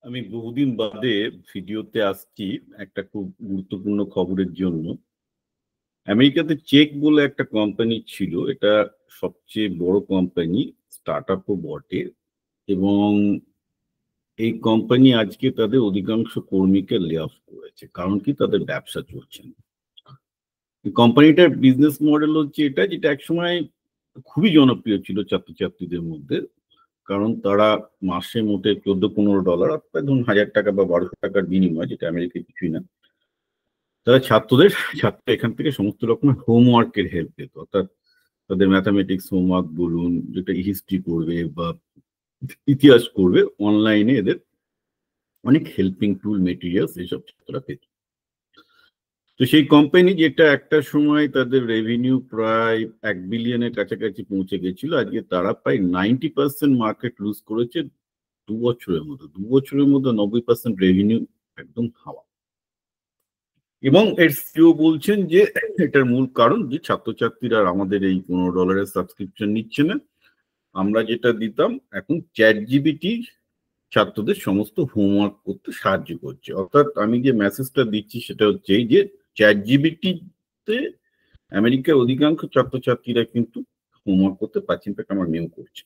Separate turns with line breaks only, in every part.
আমি বহুদিন বাদে ভিডিওতে আসছি একটা খুব গুরুত্বপূর্ণ খবরের জন্য। আমেরিকাতে চেক বলে একটা কোম্পানি ছিল, এটা সবচেয়ে বড় কোম্পানি, স্টার্টআপও বটে। এবং এই কোম্পানি আজকে তাদের অধিকাংশ কর্মীকে লে অফ করেছে, কারণ কি তাদের ব্যবসা চলছে না। এই কোম্পানিটার বিজনেস মডেল হচ্ছে এটা, যেটা একসময় খুবই জনপ্রিয় ছিল ছাত্রছাত্রীদের মধ্যে। কারণ তারা মাসে মোটে $14-15, অর্থাৎ ধরুন $1000 বা $1200 বিনিময়, যেটা আমেরিকায় কিছুই না। তারা ছাত্র এখান থেকে সমস্ত রকমের হোমওয়ার্কের হেল্প পেত, অর্থাৎ তাদের ম্যাথামেটিক্স হোমওয়ার্ক বলুন, যেটা হিস্ট্রি করবে বা ইতিহাস করবে, অনলাইনে এদের অনেক হেল্পিং টুল মেটেরিয়ালস এসব ছাত্ররা পেত। তো সেই কোম্পানি, যেটা একটা সময় তাদের রেভিনিউ প্রায় $1 বিলিয়নের কাছাকাছি পৌঁছে গেছিল, আজকে তারা প্রায় 90% মার্কেট লুজ করেছে 2 বছরের মধ্যে। 2 বছরের মধ্যে 90% রেভিনিউ একদম হাওয়া। এবং এর সিও বলছেন যে এটার মূল কারণ যে ছাত্রছাত্রীরা আমাদের এই $15 সাবস্ক্রিপশন নিচ্ছে না। আমরা যেটা দিতাম, এখন চ্যাট জিপিটি ছাত্রদের সমস্ত হোমওয়ার্ক করতে সাহায্য করছে। অর্থাৎ আমি যে মেসেজটা দিচ্ছি সেটা হচ্ছে এই যে চ্যাট জিপিটিতে আমেরিকার অধিকাংশ ছাত্রছাত্রীরা কিন্তু হোমওয়ার্ক করতে পারছে, ইনফ্যাক্ট আমার মেয়েও করছে।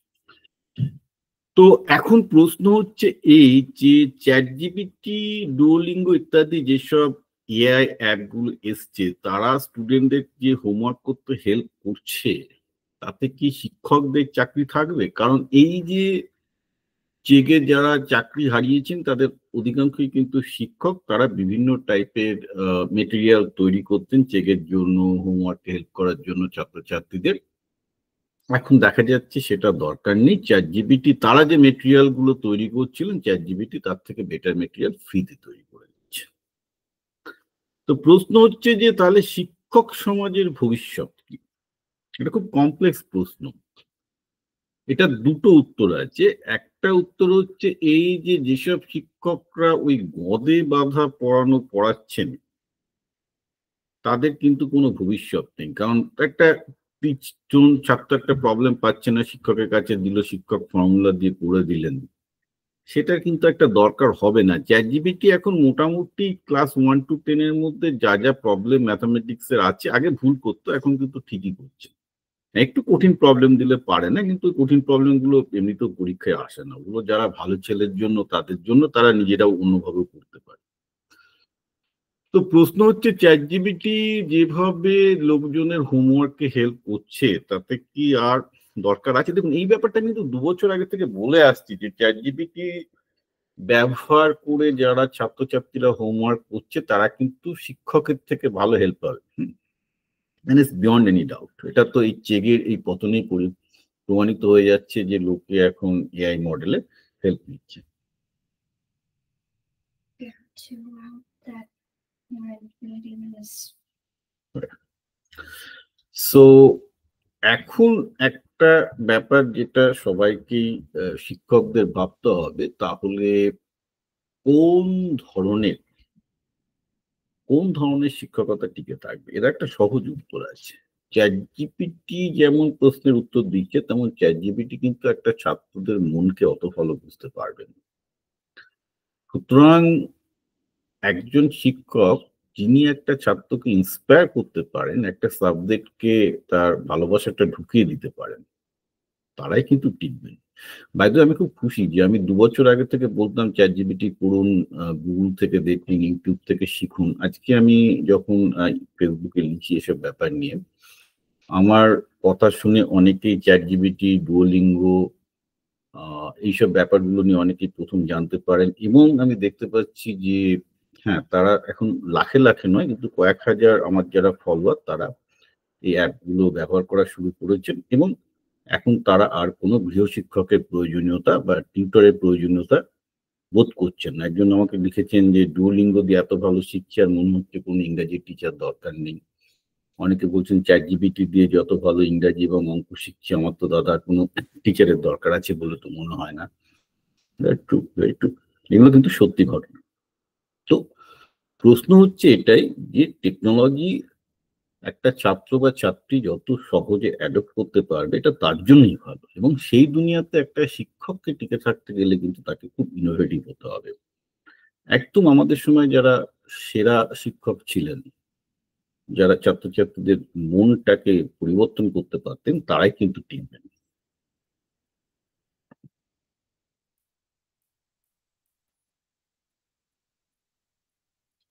তো এখন প্রশ্ন হচ্ছে এই যে চ্যাট জিপিটি, ডুওলিঙ্গো ইত্যাদি যেসব এআই অ্যাপগুলো এসছে, তারা স্টুডেন্টদের যে হোমওয়ার্ক করতে হেল্প করছে, তাতে কি শিক্ষকদের চাকরি থাকবে? কারণ এই যে চেগে যারা চাকরি হারিয়েছেন তাদের অধিকাংশই কিন্তু শিক্ষক। তারা বিভিন্ন টাইপের মেটেরিয়াল তৈরি করতেন চেগের জন্য, হোমওয়ার্কে হেল্প করার জন্য ছাত্রছাত্রীদের। এখন দেখা যাচ্ছে সেটা দরকার নেই। চ্যাট জিপিটি, তারা যে মেটেরিয়াল গুলো তৈরি করছিলেন, চ্যাট জিপিটি তার থেকে বেটার মেটেরিয়াল ফ্রিতে তৈরি করে দিচ্ছে। তো প্রশ্ন হচ্ছে যে তাহলে শিক্ষক সমাজের ভবিষ্যৎ কি? এটা খুব কমপ্লেক্স প্রশ্ন। এটা দুটো উত্তর আছে। একটা উত্তর হচ্ছে এই যে যেসব শিক্ষকরা ওই গদে বাঁধা পড়াচ্ছেন, তাদের কিন্তু কোনো ভবিষ্যৎ নেই। কারণ একটা ছাত্র একটা প্রবলেম পাচ্ছে না, শিক্ষকের কাছে দিল, শিক্ষক ফর্মুলা দিয়ে করে দিলেন, সেটা কিন্তু একটা দরকার হবে না। চ্যাট জিপিটি এখন মোটামুটি ক্লাস 1 to 10 এর মধ্যে যা যা প্রবলেম ম্যাথামেটিক্স এর আছে, আগে ভুল করতো, এখন কিন্তু ঠিকই করছে। একটু কঠিন প্রবলেম দিলে পারে না, কিন্তু কঠিন প্রবলেম গুলো এমনিতেও পরীক্ষায় আসে না। ওগুলো যারা ভালো ছেলের জন্য, তাদের জন্য, তারা নিজেরাও অন্যভাবে করতে পারে। তো প্রশ্ন হচ্ছে চ্যাট জিপিটি যেভাবে লোকজনের হোমওয়ার্কে হেল্প করছে, তাতে কি আর দরকার আছে? দেখুন, এই ব্যাপারটা কিন্তু 2 বছর আগে থেকে বলে আসছি যে চ্যাট জিপিটি ব্যবহার করে যারা ছাত্রছাত্রীরা হোমওয়ার্ক করছে, তারা কিন্তু শিক্ষকের থেকে ভালো হেল্প পাবে। Beyond any doubt. এটা তো এই চেগের এই পতনেই প্রমাণিত হয়ে যাচ্ছে যে লোকে এখন এআই মডেলে হেল্প নিচ্ছে। সো এখন একটা ব্যাপার যেটা সবাইকেই শিক্ষকদের ভাবতে হবে, তাহলে কোন ধরনের শিক্ষকতা টিকে থাকবে? এর একটা সহজ উত্তর আছে। চ্যাট জিপিটি যেমন প্রশ্নের উত্তর দিচ্ছে, তেমন চ্যাট জিপিটি কিন্তু একটা ছাত্রদের মনকে অত ভালো বুঝতে পারবে না। সুতরাং একজন শিক্ষক যিনি একটা ছাত্রকে ইন্সপায়ার করতে পারেন, একটা সাবজেক্টকে তার ভালোবাসাটা ঢুকিয়ে দিতে পারেন, তারাই কিন্তু টিকবেন। বাইরে আমি খুব খুশি যে আমি 2 বছর আগে থেকে বলতাম চ্যাট জিপিটি পড়ুন, গুগল থেকে দেখুন, ইউটিউব থেকে শিখুন। আজকে আমি যখন ফেসবুকে লিখি এসব ব্যাপার নিয়ে, আমার কথা শুনে অনেকেই চ্যাট জিপিটি, ডুওলিঙ্গো এইসব ব্যাপারগুলো নিয়ে অনেকেই প্রথম জানতে পারেন। এবং আমি দেখতে পাচ্ছি যে হ্যাঁ, তারা এখন লাখে লাখে নয়, কিন্তু কয়েক হাজার আমার যারা ফলোয়ার, তারা এই অ্যাপগুলো ব্যবহার করা শুরু করেছেন। এবং এখন তারা আর কোনো গৃহশিক্ষকের প্রয়োজনীয়তা বা টিউটরের প্রয়োজনীয়তা বোধ করছেন না। একজন আমাকে লিখেছেন যে ডুওলিঙ্গো দিয়ে এত ভালো শিখছে, আর মনে হচ্ছে কোনো ইংরাজি টিচার দরকার নেই। অনেকে বলছেন চ্যাট জিপিটি দিয়ে যত ভালো ইংরাজি এবং অঙ্ক শিখছে, আমার তো দাদা কোনো টিচারের দরকার আছে বলে তো মনে হয় না। এগুলো কিন্তু সত্যি ঘটনা। তো প্রশ্ন হচ্ছে এটাই যে টেকনোলজি একটা ছাত্র বা ছাত্রী যত সহজে অ্যাডপ্ট করতে পারবে, এটা তার জন্যই ভালো। এবং সেই দুনিয়াতে একটা শিক্ষককে টিকে থাকতে গেলে কিন্তু তাকে খুব ইনোভেটিভ হতে হবে। একদম আমাদের সময় যারা সেরা শিক্ষক ছিলেন, যারা ছাত্রছাত্রীদের মনটাকে পরিবর্তন করতে পারতেন, তারাই কিন্তু টিকবেন।